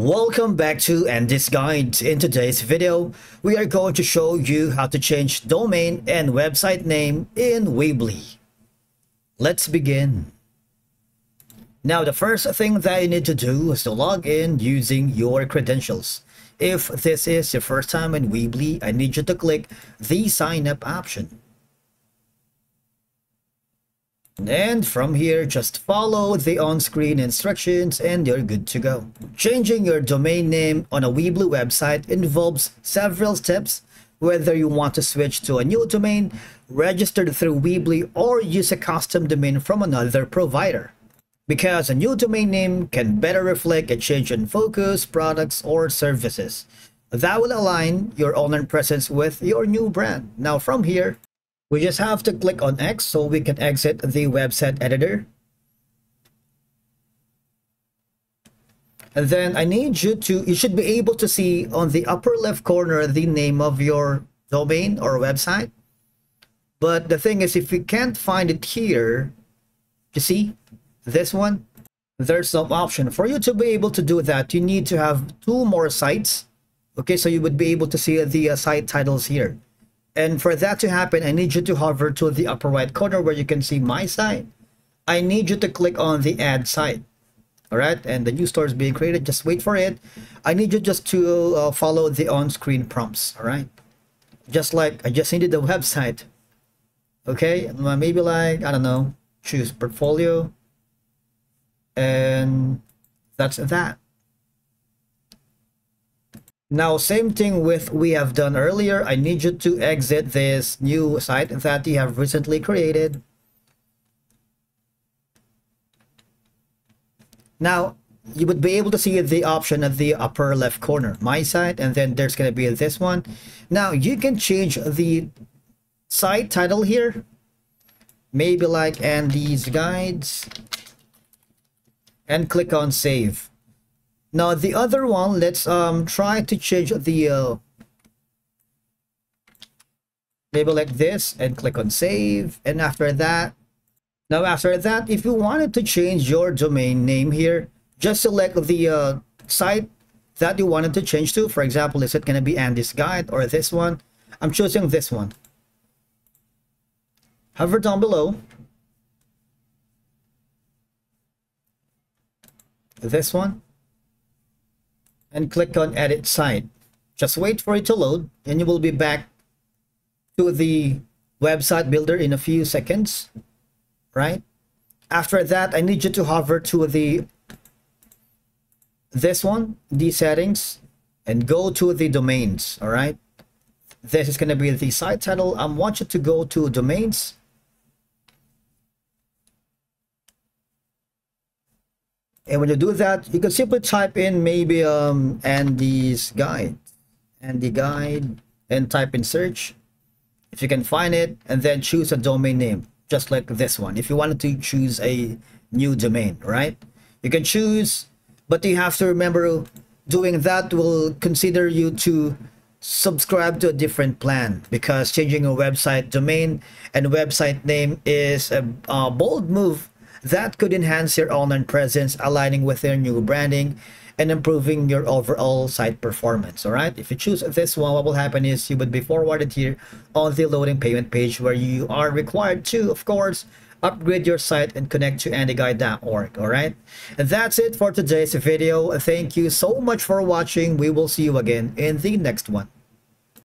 Welcome back to Andy's Guide. In today's video, we are going to show you how to change domain and website name in Weebly. Let's begin. Now, the first thing that you need to do is to log in using your credentials. If this is your first time in Weebly, I need you to click the sign up option. And from here, just follow the on-screen instructions and you're good to go. Changing your domain name on a Weebly website involves several steps, whether you want to switch to a new domain, registered through Weebly, or use a custom domain from another provider. Because a new domain name can better reflect a change in focus, products, or services. That will align your online presence with your new brand. Now from here, we just have to click on X so we can exit the website editor. And then I need you should be able to see on the upper left corner the name of your domain or website. But the thing is, if you can't find it here, you see this one, there's some option. For you to be able to do that, you need to have two more sites. Okay, so you would be able to see the site titles here. And for that to happen, I need you to hover to the upper right corner where you can see my site. I need you to click on the add site. All right, and the new store is being created. Just wait for it. I need you just to follow the on-screen prompts. All right, just like I just needed the website. Okay, maybe like, I don't know, choose portfolio. And that's that. Now, same thing with we have done earlier. I need you to exit this new site that you have recently created. Now, you would be able to see the option at the upper left corner, my site, and then there's going to be this one. Now, you can change the site title here. Maybe like Andy's Guides. And click on save. Now the other one, let's try to change the maybe like this and click on save. And after that, if you wanted to change your domain name here, just select the site that you wanted to change to. For example, is it going to be Andy's Guide or this one? I'm choosing this one. Hover down below. This one. And click on edit site. Just wait for it to load and you will be back to the website builder in a few seconds, right? After that, I need you to hover to this one, the settings, and go to the domains. All right, this is going to be the site title. I want you to go to domains. And when you do that, you can simply type in maybe Andy's Guide, Andy Guide, and type in search if you can find it, and then choose a domain name, just like this one. If you wanted to choose a new domain, right? You can choose, but you have to remember doing that will consider you to subscribe to a different plan, because changing a website domain and website name is a bold move that could enhance your online presence, aligning with your new branding and improving your overall site performance. All right, if you choose this one, what will happen is you would be forwarded here on the loading payment page, where you are required to, of course, upgrade your site and connect to andyguide.org. All right, and that's it for today's video. Thank you so much for watching. We will see you again in the next one.